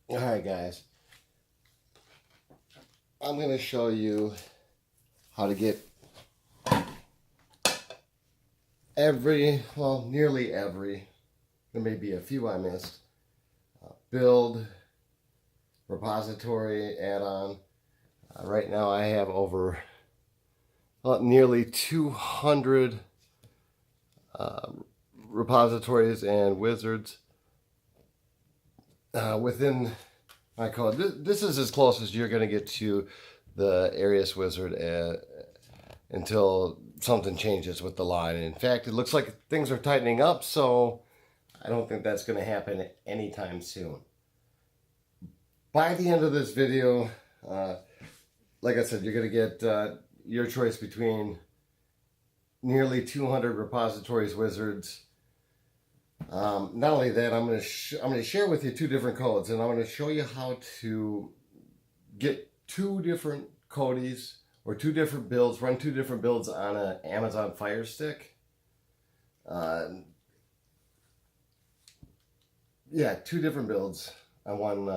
Alright guys, I'm going to show you how to get nearly every, there may be a few I missed, build, repository, add-on. Right now I have over nearly 200 repositories and wizards within my code. This is as close as you're going to get to the Arius wizard until something changes with the line. In fact, it looks like things are tightening up, so I don't think that's going to happen anytime soon. By the end of this video, like I said, you're going to get your choice between nearly 200 repositories, wizards. Not only that, I'm going to share with you two different codes, and I'm going to show you how to get two different Kodis or two different builds, run two different builds on an Amazon FireStick. Yeah, two different builds on one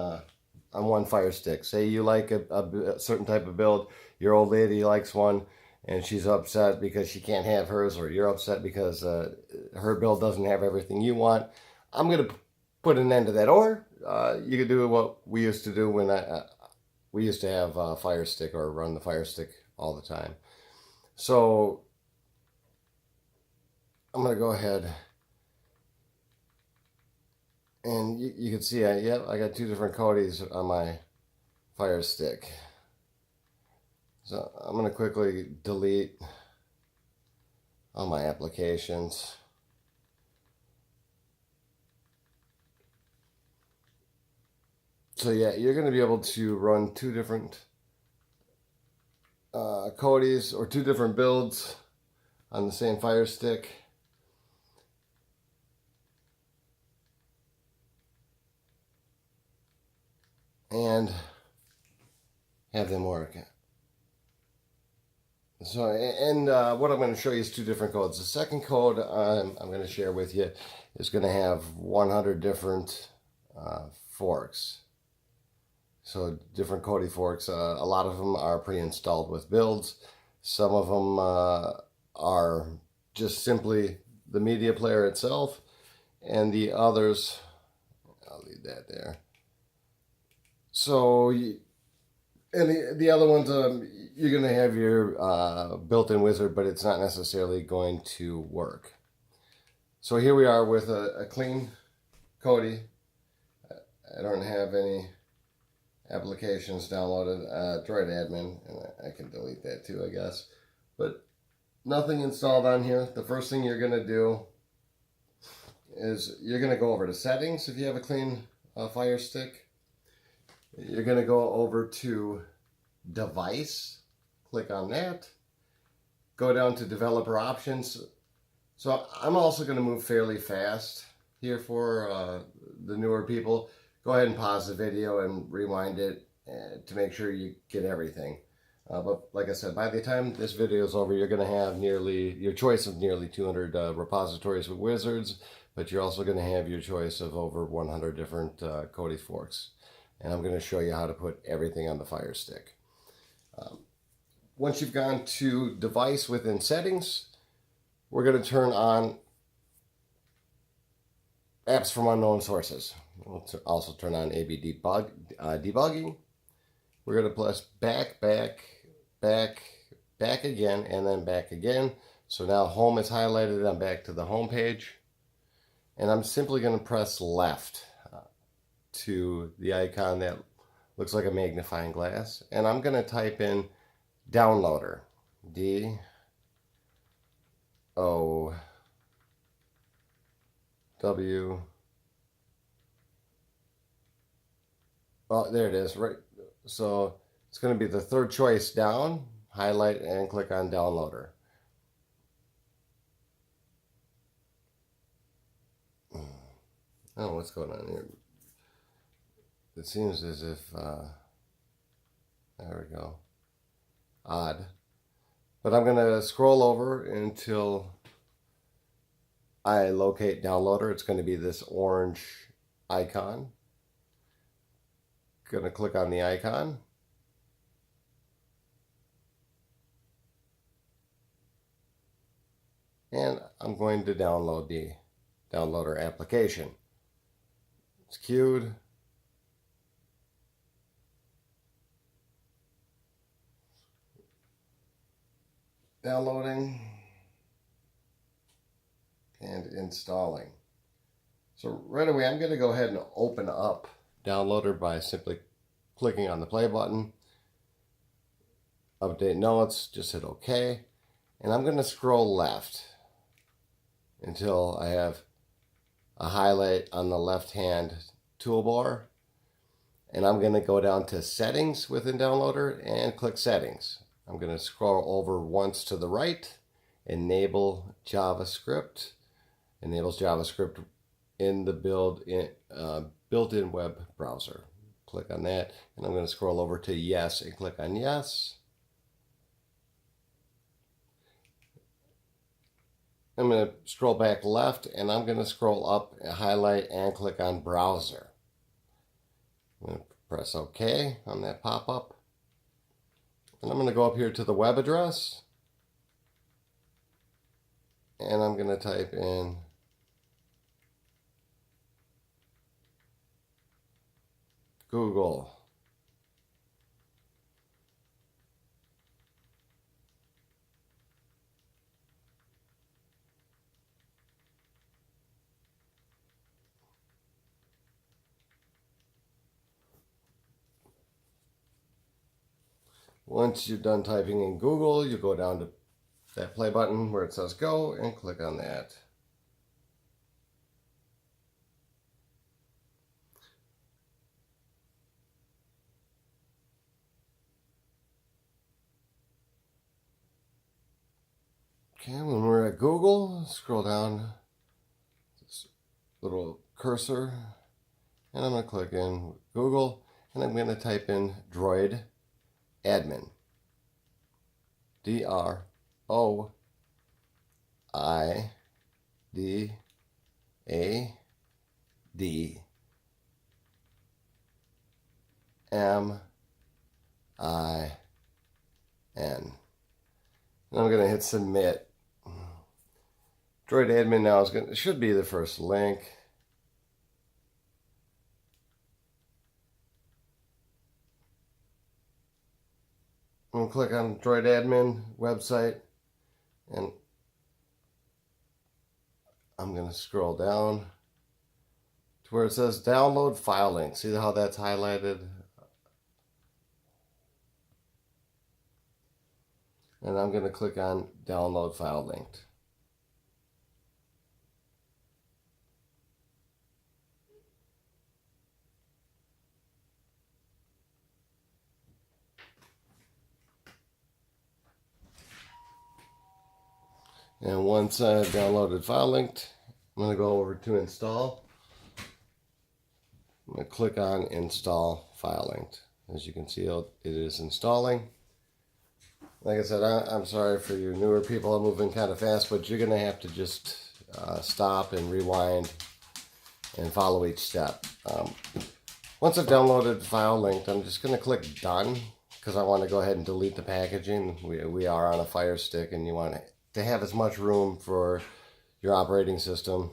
FireStick. Say you like a certain type of build, your old lady likes one, and she's upset because she can't have hers, or you're upset because her build doesn't have everything you want. I'm going to put an end to that. Or you could do what we used to do when we used to have FireStick, or run the FireStick all the time. So I'm going to go ahead, and you can see, I got two different Kodis on my FireStick. So I'm going to quickly delete all my applications. So yeah, you're going to be able to run two different Kodis or two different builds on the same FireStick. And have them work. So, and what I'm going to show you is two different codes. The second code I'm going to share with you is going to have 100 different forks. So different Kodi Forks. A lot of them are pre-installed with builds. Some of them are just simply the media player itself. And the others, I'll leave that there. So, and the other ones, you're going to have your built-in wizard, but it's not necessarily going to work. So here we are with a clean Kodi. I don't have any applications downloaded. Droid admin, and I can delete that too, I guess. But nothing installed on here. The first thing you're going to do is you're going to go over to settings if you have a clean FireStick. You're going to go over to device, click on that, go down to developer options. So I'm also going to move fairly fast here for the newer people. Go ahead and pause the video and rewind it to make sure you get everything. But like I said, by the time this video is over, you're going to have your choice of nearly 200 repositories with wizards, but you're also going to have your choice of over 100 different Kodi Forks. And I'm going to show you how to put everything on the FireStick. Once you've gone to device within settings, we're going to turn on apps from unknown sources. We'll also turn on A/B debugging. We're going to press back again, and then back again. So now home is highlighted. I'm back to the home page. And I'm simply going to press left to the icon that looks like a magnifying glass, and I'm going to type in downloader, D-O-W, oh, there it is, right? So it's going to be the third choice down, highlight and click on downloader. I don't know what's going on here. It seems as if, there we go, odd. But I'm going to scroll over until I locate downloader. It's going to be this orange icon. going to click on the icon. And I'm going to download the downloader application. It's queued. Downloading and installing. So right away I'm going to go ahead and open up Downloader by simply clicking on the play button. Update notes, just hit OK. And I'm going to scroll left until I have a highlight on the left hand toolbar. And I'm going to go down to Settings within Downloader and click Settings. I'm going to scroll over once to the right, Enable JavaScript. Enables JavaScript in the built-in web browser. Click on that, and I'm going to scroll over to Yes and click on Yes. I'm going to scroll back left, and I'm going to scroll up, highlight, and click on Browser. I'm going to press OK on that pop-up. And I'm going to go up here to the web address. And I'm going to type in Google. Once you're done typing in Google, you go down to that play button where it says go and click on that. Okay, when we're at Google, scroll down this little cursor, and I'm going to click in Google, and I'm going to type in Droid Admin. D-R-O-I-D-A-D-M-I-N. And I'm going to hit submit. Droid Admin now should be the first link. I'm going to click on Droid Admin website, and I'm going to scroll down to where it says download file link. See how that's highlighted? And I'm going to click on download file linked. And once I've downloaded file linked, I'm going to go over to install. I'm going to click on install file linked. As you can see, it is installing. Like I said, I'm sorry for you newer people. I'm moving kind of fast, but you're going to have to just stop and rewind and follow each step. Once I've downloaded file linked, I'm just going to click done because I want to go ahead and delete the packaging. We are on a FireStick, and you want to have as much room for your operating system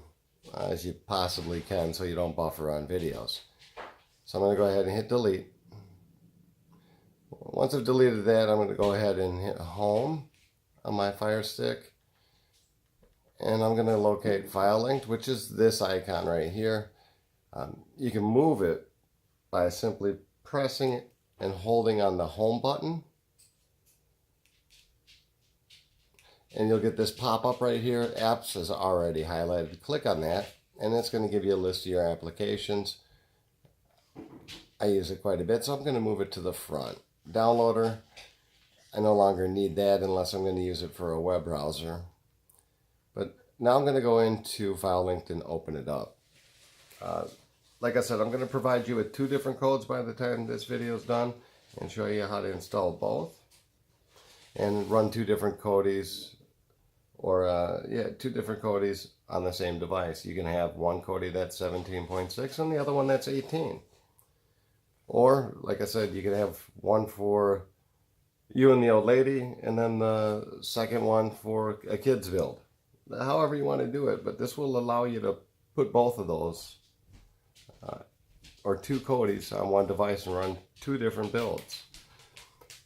as you possibly can so you don't buffer on videos. So I'm going to go ahead and hit delete. Once I've deleted that, I'm going to go ahead and hit home on my FireStick. And I'm going to locate file linked, which is this icon right here. You can move it by simply pressing it and holding on the home button. And you'll get this pop-up right here. Apps is already highlighted. Click on that, and it's going to give you a list of your applications. I use it quite a bit, so I'm going to move it to the front. Downloader, I no longer need that unless I'm going to use it for a web browser. But now I'm going to go into File Linked and open it up. Like I said, I'm going to provide you with 2 different codes by the time this video is done and show you how to install both. And run 2 different Kodis, or 2 different Kodis on the same device. You can have one Kodi that's 17.6 and the other one that's 18. Or, like I said, you can have one for you and the old lady, and then the second one for a kid's build. However you want to do it, but this will allow you to put both of those or two Kodis on one device and run two different builds.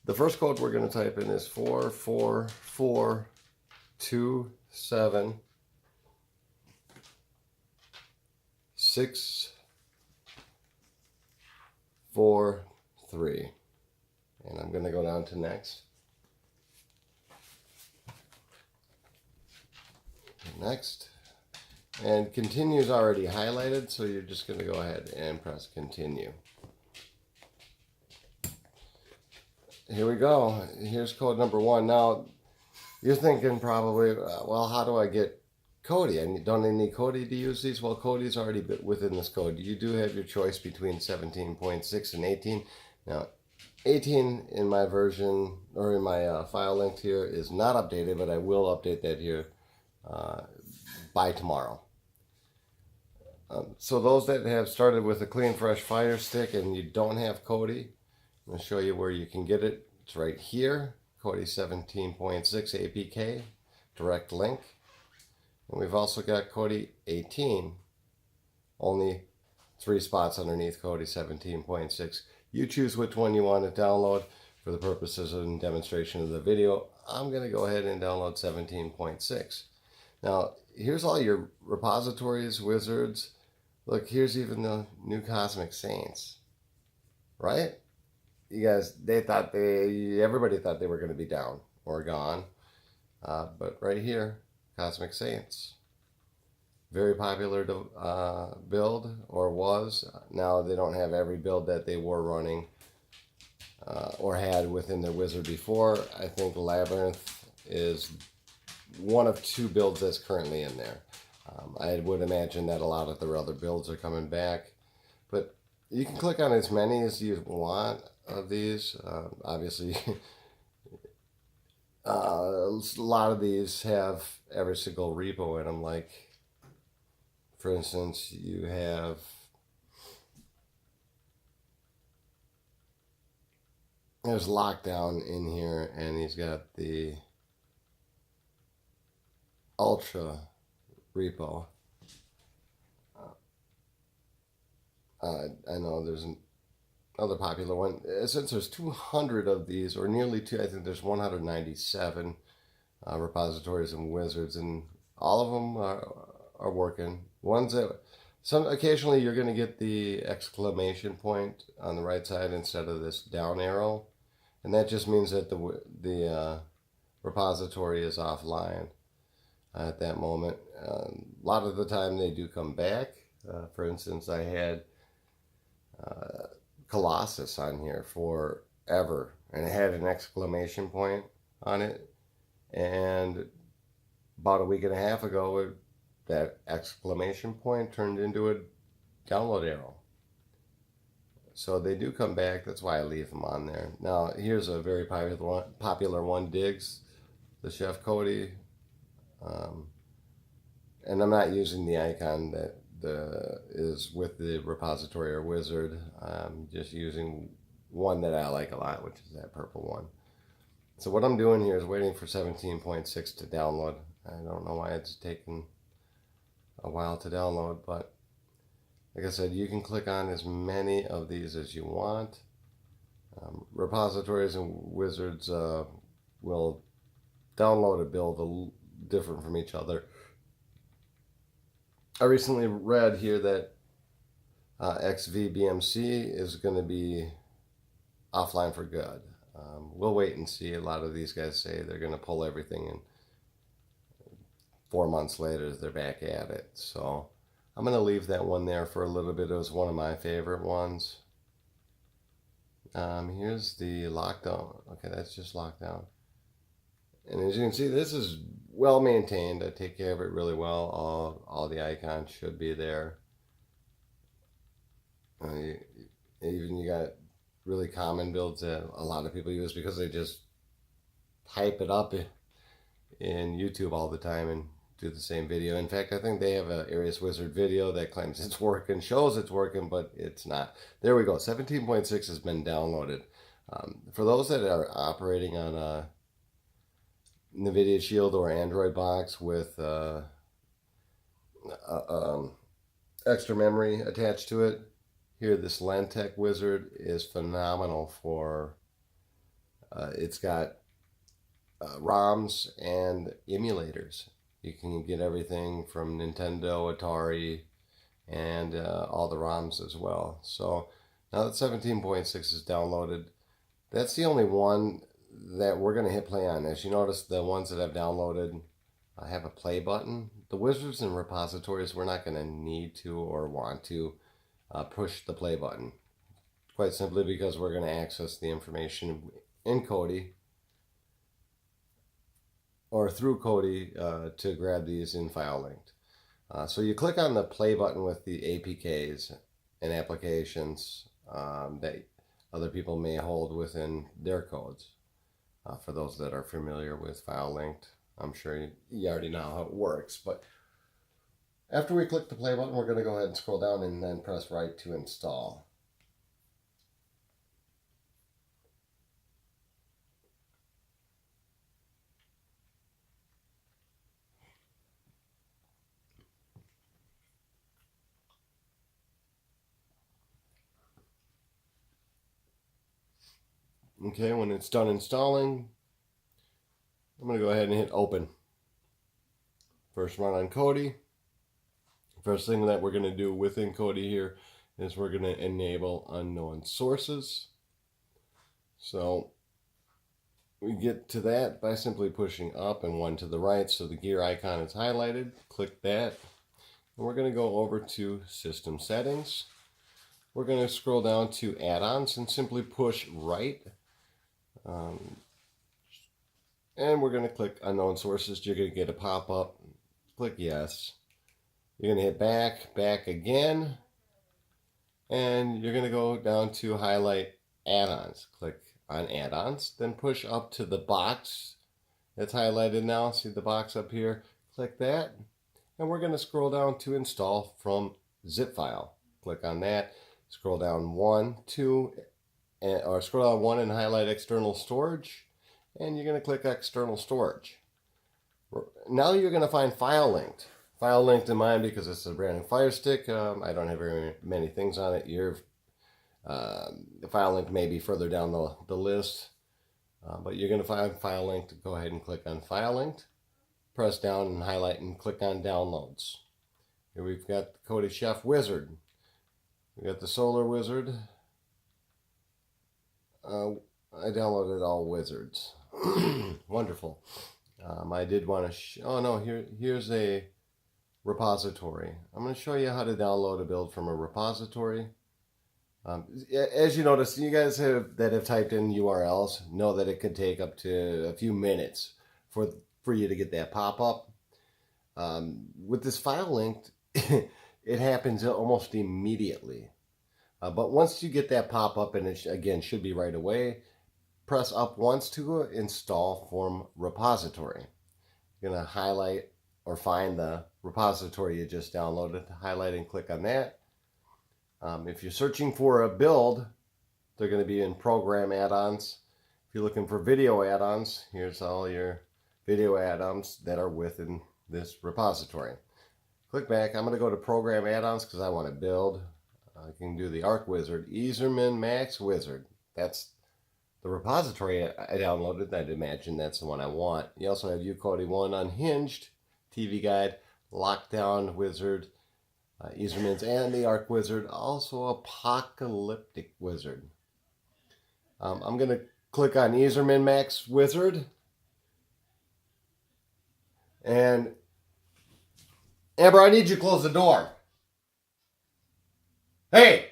The first code we're going to type in is 44427 643, and I'm going to go down to next. Next, and continue is already highlighted, so you're just going to go ahead and press continue. Here we go. Here's code number 1. Now you're thinking probably, well, how do I get Kodi? Don't I need Kodi to use these? Well, Kodi's already within this code. You do have your choice between 17.6 and 18. Now 18 in my version, or in my file linked here, is not updated, but I will update that here by tomorrow. So those that have started with a clean, fresh FireStick and you don't have Kodi, I'm going to show you where you can get it. It's right here, Kodi 17.6 APK, direct link. And we've also got Kodi 18, only 3 spots underneath Kodi 17.6. You choose which one you want to download. For the purposes of demonstration of the video, I'm going to go ahead and download 17.6. Now, here's all your repositories, wizards. Look, here's even the new Cosmic Saints, right? You guys, everybody thought they were going to be down or gone. But right here, Cosmic Saints. Very popular build, or was. Now they don't have every build that they were running or had within their wizard before. I think Labyrinth is one of 2 builds that's currently in there. I would imagine that a lot of their other builds are coming back. But you can click on as many as you want of these. Obviously, a lot of these have every single repo in them. Like, for instance, you have there's Lockdown in here, and he's got the Ultra repo. I know there's another popular one. Since there's 200 of these, or nearly 2, I think there's 197 repositories and wizards, and all of them are working. Ones that occasionally you're going to get the exclamation point on the right side instead of this down arrow, and that just means that the repository is offline at that moment. A lot of the time they do come back. For instance, I had Colossus on here forever, and it had an exclamation point on it, and about a week and a half ago that exclamation point turned into a download arrow. So they do come back. That's why I leave them on there. Now here's a very popular one, Diggs, the Chef Kodi. And I'm not using the icon that is with the repository or wizard. I'm just using one that I like a lot, which is that purple one. So what I'm doing here is waiting for 17.6 to download. I don't know why it's taken a while to download, but like I said, you can click on as many of these as you want. Repositories and wizards will download a build different from each other. I recently read here that XVBMC is going to be offline for good. We'll wait and see. A lot of these guys say they're going to pull everything, and 4 months later they're back at it. So I'm going to leave that one there for a little bit. It was one of my favorite ones. Here's the Lockdown. Okay, that's just Lockdown. And as you can see, this is well maintained. I take care of it really well. All the icons should be there. Even you got really common builds that a lot of people use because they just hype it up in YouTube all the time and do the same video. In fact, I think they have a Aries Wizard video that claims it's working, shows it's working, but it's not. There we go. 17.6 has been downloaded. For those that are operating on a NVIDIA Shield or Android box with extra memory attached to it, here this Lentech Wizard is phenomenal for, it's got ROMs and emulators. You can get everything from Nintendo, Atari, and all the ROMs as well. So now that 17.6 is downloaded, that's the only one that we're going to hit play on. As you notice, the ones that I've downloaded have a play button. The wizards and repositories, we're not going to need to or want to push the play button. Quite simply because we're going to access the information in Kodi or through Kodi to grab these in file linked. So you click on the play button with the APKs and applications that other people may hold within their codes. For those that are familiar with file linked, I'm sure you already know how it works. But after we click the play button, we're going to go ahead and scroll down and then press right to install. Okay, when it's done installing, I'm going to go ahead and hit open. First run on Kodi. First thing that we're going to do within Kodi here is we're going to enable unknown sources. So we get to that by simply pushing up and one to the right, so the gear icon is highlighted. Click that. And we're going to go over to System Settings. We're going to scroll down to Add-ons and simply push right. And we're going to click Unknown Sources. You're going to get a pop-up. Click Yes. You're going to hit back again. And you're going to go down to Highlight Add-ons. Click on Add-ons. Then push up to the box that's highlighted now. See the box up here? Click that. And we're going to scroll down to Install from Zip File. Click on that. Scroll down one and highlight External Storage. And you're going to click External Storage. Now you're going to find File Linked. File Linked in mine because it's a brand new FireStick. I don't have very many things on it. The File Linked may be further down the list. But you're going to find File Linked. Go ahead and click on File Linked. Press down and highlight and click on Downloads. Here we've got the Kodi Chef Wizard. We got the Solar Wizard. I downloaded all wizards. Wonderful. I did want to oh no, here's a repository. I'm going to show you how to download a build from a repository. As you notice, you guys that have typed in URLs know that it could take up to a few minutes for you to get that pop-up. With this file linked, it happens almost immediately. But once you get that pop-up, and it again should be right away, press up once to install from repository. You're going to highlight or find the repository you just downloaded, highlight and click on that. If you're searching for a build, they're going to be in Program Add-ons. If you're looking for video add-ons, here's all your video add-ons that are within this repository. Click back. I'm going to go to Program Add-ons because I want to build. I can do the Arc Wizard, Easerman Max Wizard. That's the repository I downloaded. I'd imagine that's the one I want. You also have Kodi 1 Unhinged, TV Guide, Lockdown Wizard, Easerman's and the Arc Wizard, also Apocalyptic Wizard. I'm going to click on Easerman Max Wizard. And Amber, I need you to close the door. Hey!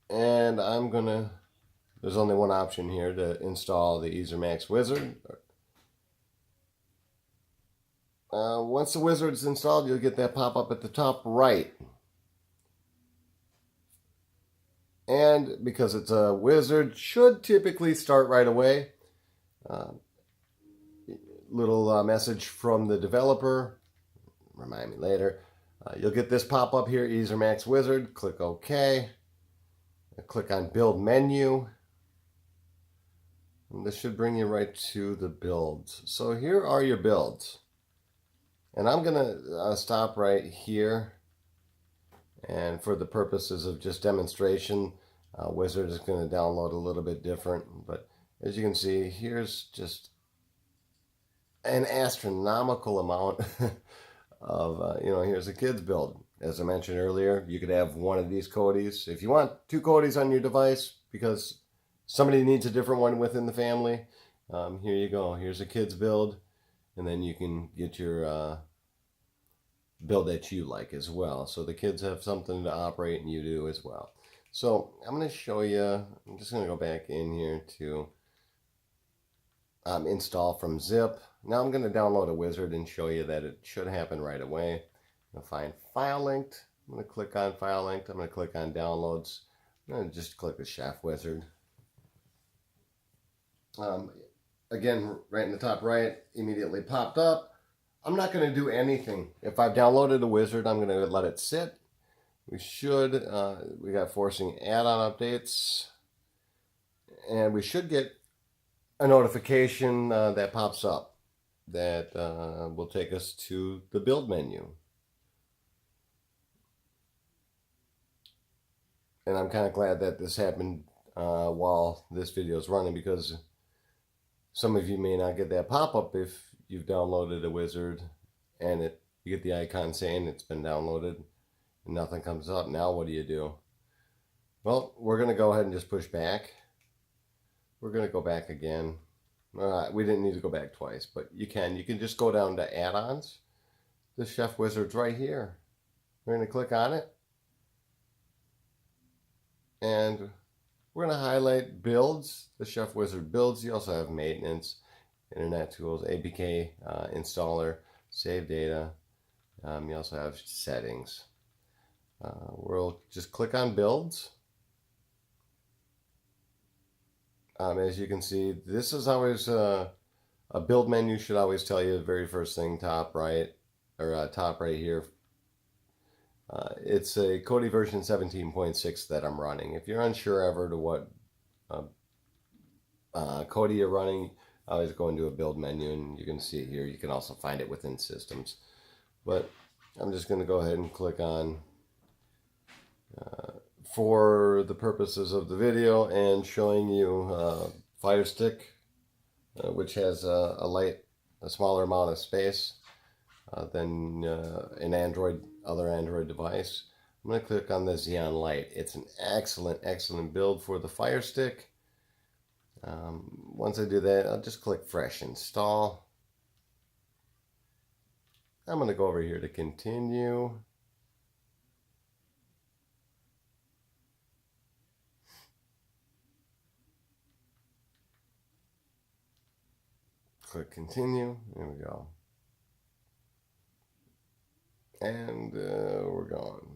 And I'm gonna, there's only one option here to install the Easermax Wizard. Once the wizard's installed, you'll get that pop-up at the top right. And because it's a wizard, should typically start right away. Uh, little message from the developer. Remind me later. You'll get this pop up here, Max Wizard. Click OK. Click on Build Menu. And this should bring you right to the builds. So here are your builds. And I'm going to stop right here. And for the purposes of just demonstration, Wizard is going to download a little bit different. But as you can see, here's just an astronomical amount of, here's a kid's build. As I mentioned earlier, you could have one of these Kodis. If you want two Kodis on your device because somebody needs a different one within the family, here you go. Here's a kid's build. And then you can get your build that you like as well. So the kids have something to operate and you do as well. So I'm going to show you, I'm just going to go back in here to install from zip. Now I'm going to download a wizard and show you that it should happen right away. You'll find file linked. I'm going to click on file linked. I'm going to click on downloads. I'm going to just click the chef wizard. Again, right in the top right, immediately popped up. I'm not going to do anything. If I've downloaded a wizard, I'm going to let it sit. We got forcing add-on updates. And we should get a notification that pops up that will take us to the build menu. And I'm kind of glad that this happened while this video is running, because some of you may not get that pop-up if you've downloaded a wizard and you get the icon saying it's been downloaded and nothing comes up. Now what do you do? Well, we're going to go ahead and just push back. We're going to go back again. We didn't need to go back twice, but you can. You can just go down to add-ons. The chef wizard's right here. We're going to click on it. And we're going to highlight builds, the chef wizard builds. You also have maintenance, internet tools, APK installer, save data. You also have settings. We'll just click on builds. As you can see, this is always a build menu should always tell you the very first thing, top right, or top right here. It's a Kodi version 17.6 that I'm running. If you're unsure ever to what Kodi you're running, always go into a build menu and you can see it here. You can also find it within systems. But I'm just going to go ahead and click on for the purposes of the video and showing you FireStick, which has a smaller amount of space than an other Android device. I'm going to click on the Xeon Lite. It's an excellent build for the FireStick. Once I do that, I'll just click Fresh Install. I'm going to go over here to continue. Click Continue. There we go. And we're going.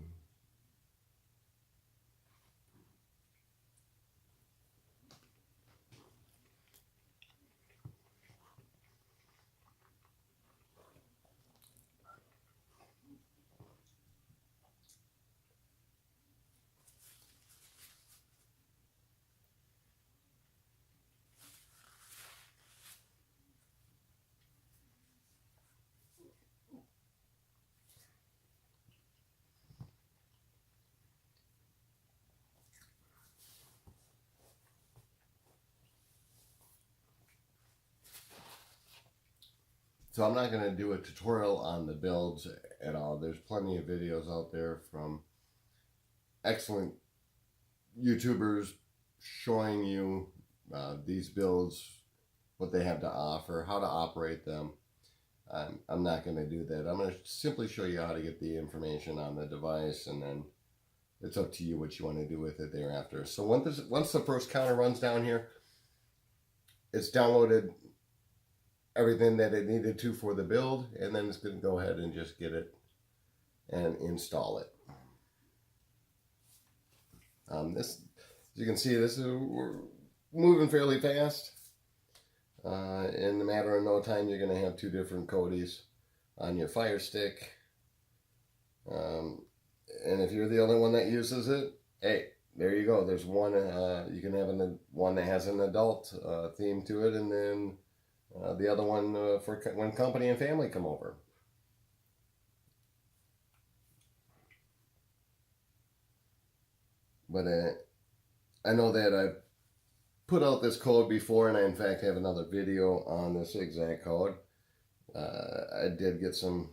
So I'm not going to do a tutorial on the builds at all. There's plenty of videos out there from excellent YouTubers showing you these builds, what they have to offer, how to operate them. I'm not going to do that. I'm going to simply show you how to get the information on the device, and then it's up to you what you want to do with it thereafter. So once the first counter runs down here, it's downloaded everything that it needed to for the build, and then it's going to go ahead and just get it and install it. This, as you can see, we're moving fairly fast. in a matter of no time, you're going to have two different Kodis on your FireStick. And if you're the only one that uses it, hey, there you go. There's one, you can have one that has an adult theme to it, and then the other one for when company and family come over. But I know that I put out this code before, and I in fact have another video on this exact code. I did get some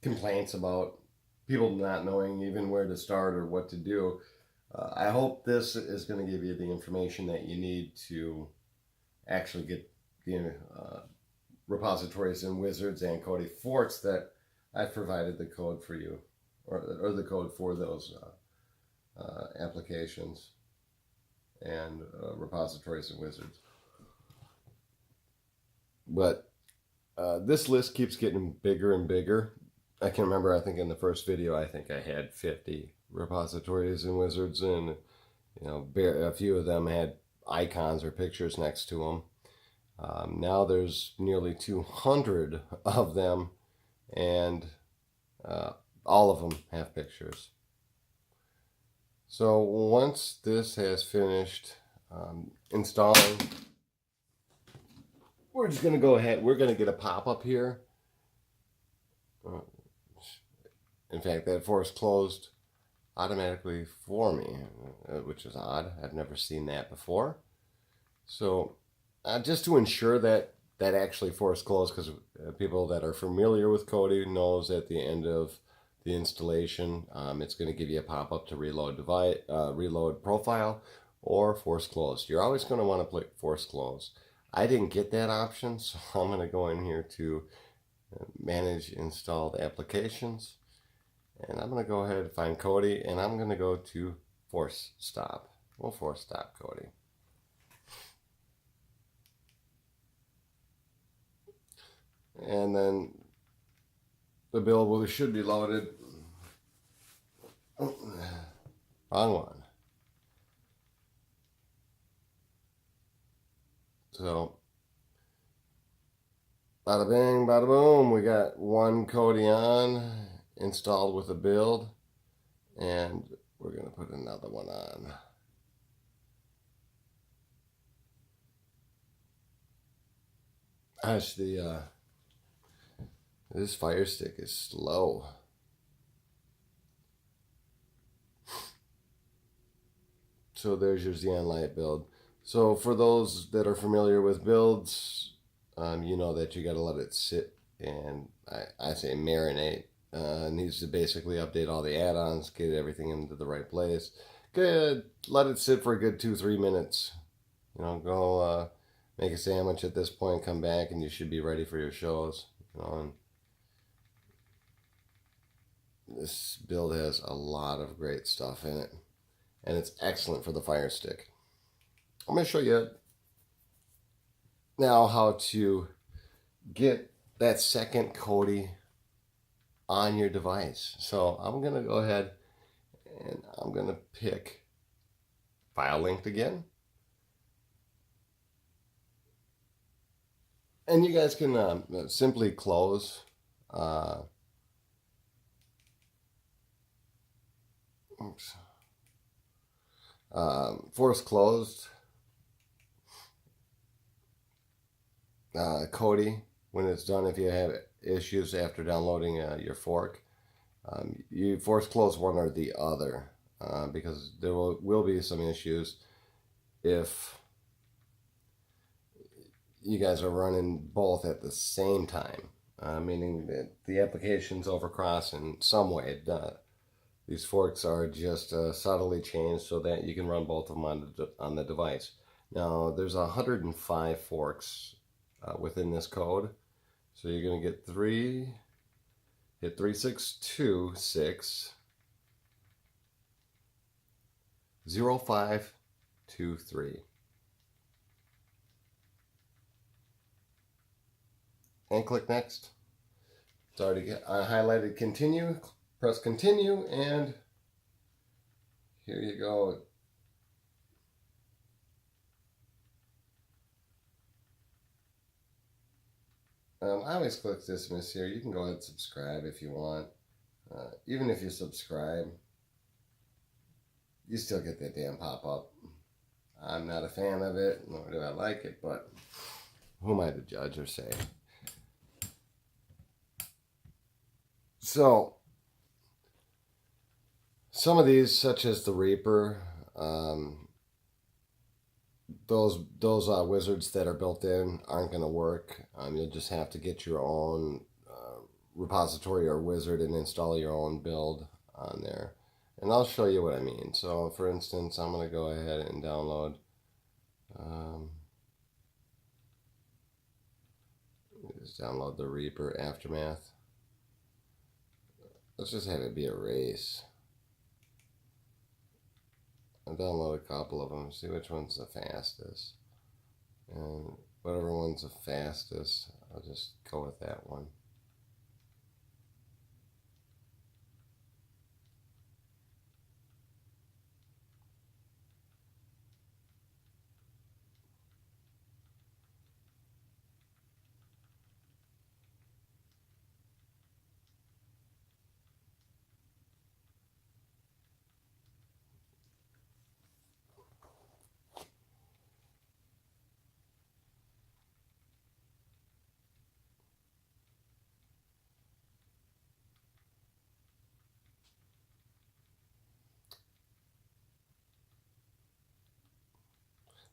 complaints about people not knowing even where to start or what to do. I hope this is going to give you the information that you need to actually get the repositories and wizards and Kodi Forks that I've provided the code for you, or the code for those applications and repositories and wizards. But this list keeps getting bigger and bigger. I can remember, I think in the first video, I think I had 50 repositories and wizards, and a few of them had icons or pictures next to them. Now there's nearly 200 of them, and all of them have pictures. So once this has finished installing, we're just going to go ahead. We're going to get a pop-up here. In fact, that force closed automatically for me, which is odd. I've never seen that before. So just to ensure that actually force closed, because people that are familiar with Kodi knows at the end of the installation, it's going to give you a pop-up to reload device, reload profile, or force closed. You're always going to want to click force close. I didn't get that option, so I'm going to go in here to manage installed applications, and I'm going to go ahead and find Kodi, and I'm going to go to force stop. We'll force stop Kodi. And then the build should be loaded. Oh, wrong one. So, bada bing, bada boom. We got one Kodi on, installed with a build, and we're going to put another one on. Gosh, this FireStick is slow. So there's your Xeon Light build. So for those that are familiar with builds, you know that you got to let it sit, and I say marinate. Needs to basically update all the add-ons, get everything into the right place. Good. Let it sit for a good 2-3 minutes. Go make a sandwich at this point, come back, and you should be ready for your shows. And this build has a lot of great stuff in it, and it's excellent for the FireStick. I'm going to show you now how to get that second Kodi on your device. So I'm going to go ahead and I'm going to pick file linked again. And you guys can simply close force closed Kodi when it's done. If you have issues after downloading your fork, you force close one or the other, because there will be some issues if you guys are running both at the same time, meaning that the applications overcross in some way. These forks are just subtly changed so that you can run both of them on the device. Now, there's 105 forks within this code. So you're going to get 3, hit 3626 0523. And click next. It's already highlighted continue. Press continue, and here you go. I always click dismiss here. You can go ahead and subscribe if you want. Even if you subscribe, you still get that damn pop-up. I'm not a fan of it, nor do I like it, but who am I to judge or say? So, some of these, such as the Reaper, those wizards that are built in aren't going to work. You'll just have to get your own repository or wizard and install your own build on there. And I'll show you what I mean. So, for instance, I'm going to go ahead and download just download the Reaper Aftermath. Let's just have it be a race. I'll download a couple of them, see which one's the fastest. And whatever one's the fastest, I'll just go with that one.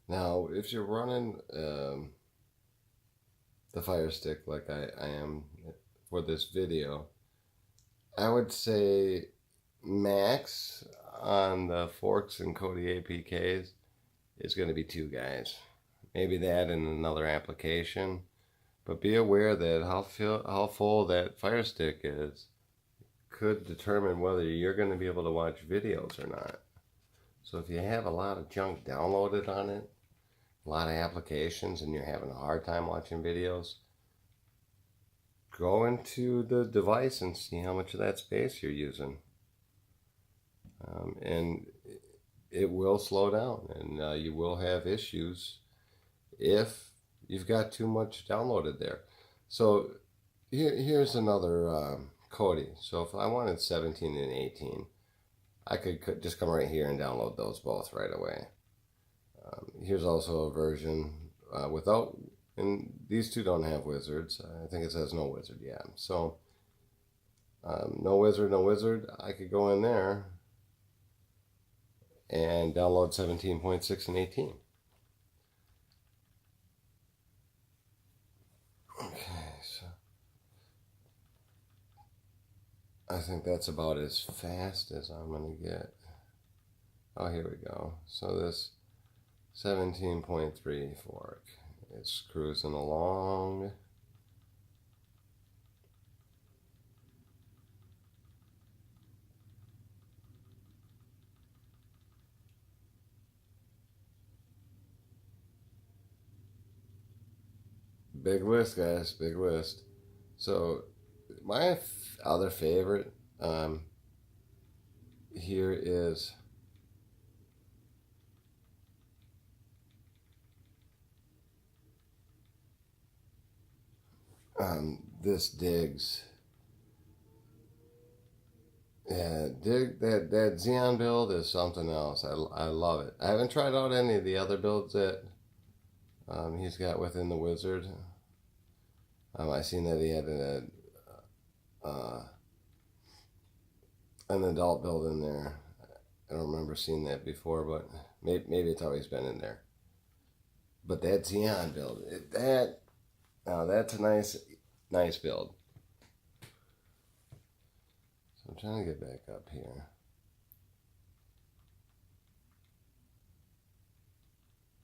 Now, if you're running the FireStick like I am for this video, I would say max on the Forks and Kodi APKs is going to be 2 guys. Maybe that in another application. But be aware that how full that FireStick is could determine whether you're going to be able to watch videos or not. So if you have a lot of junk downloaded on it, a lot of applications, and you're having a hard time watching videos, go into the device and see how much of that space you're using. And it will slow down, and you will have issues if you've got too much downloaded there. So here's another Kodi. So if I wanted 17 and 18, I could just come right here and download those both right away. Here's also a version without, and these two don't have wizards. I think it says no wizard yet. So no wizard. I could go in there and download 17.6 and 18. Okay, so I think that's about as fast as I'm going to get. Oh, here we go. So this 17.3 fork is cruising along. Big list, guys, big list. So my other favorite here is this digs. Yeah, that Xeon build is something else. I love it. I haven't tried out any of the other builds that he's got within the wizard. I seen that he had an adult build in there. I don't remember seeing that before, but maybe it's always been in there. But that Xeon build, that's a nice build. So I'm trying to get back up here.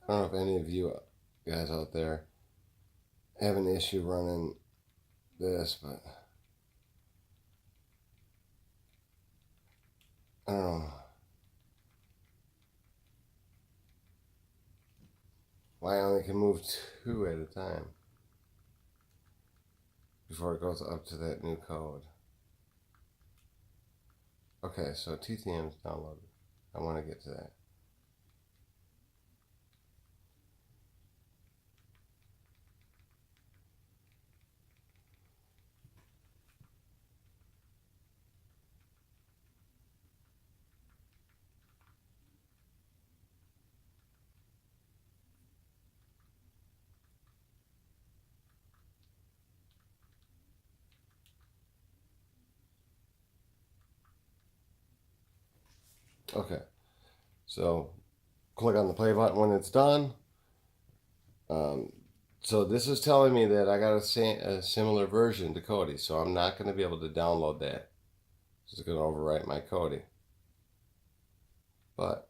I don't know if any of you guys out there have an issue running this, but I don't know why I only can move 2 at a time before it goes up to that new code. Okay, so TTM is downloaded. I want to get to that. Okay, so click on the play button when it's done. So this is telling me that I got a similar version to Kodi, so I'm not going to be able to download that. This is going to overwrite my Kodi. But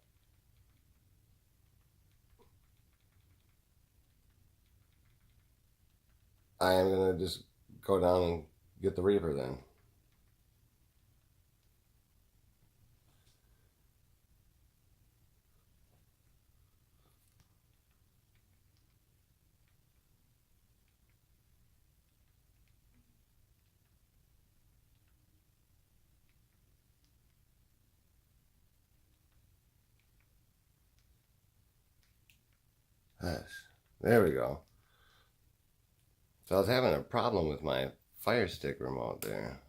I am going to just go down and get the Reaper then. There we go. So I was having a problem with my FireStick remote there.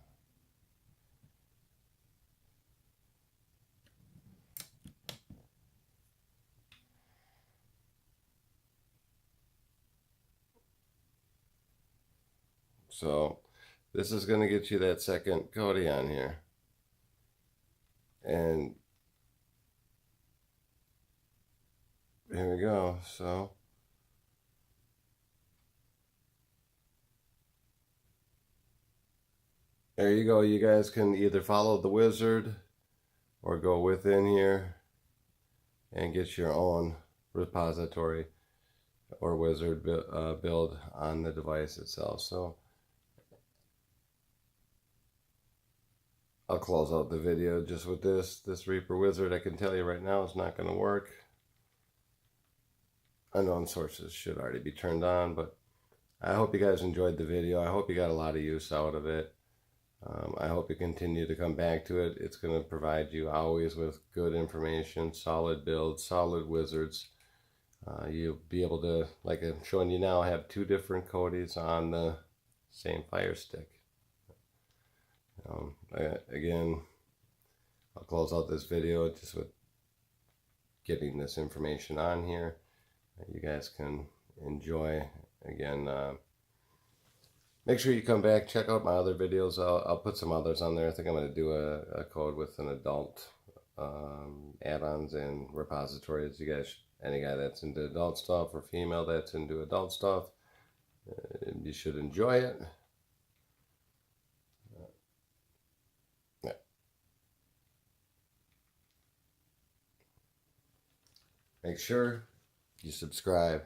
So this is going to get you that second Kodi on here. And here we go. So there you go. You guys can either follow the wizard or go within here and get your own repository or wizard build on the device itself. So I'll close out the video just with this Reaper wizard. I can tell you right now it's not going to work. Unknown sources should already be turned on, but I hope you guys enjoyed the video. I hope you got a lot of use out of it. I hope you continue to come back to it. It's going to provide you always with good information, solid builds, solid wizards. You'll be able to, like I'm showing you now, have two different Kodis on the same FireStick. Again, I'll close out this video just with getting this information on here. You guys can enjoy. Again, make sure you come back, check out my other videos. I'll put some others on there. I think I'm going to do a code with an adult add-ons and repositories. You guys, any guy that's into adult stuff or female that's into adult stuff, you should enjoy it. Yeah. Make sure you subscribe.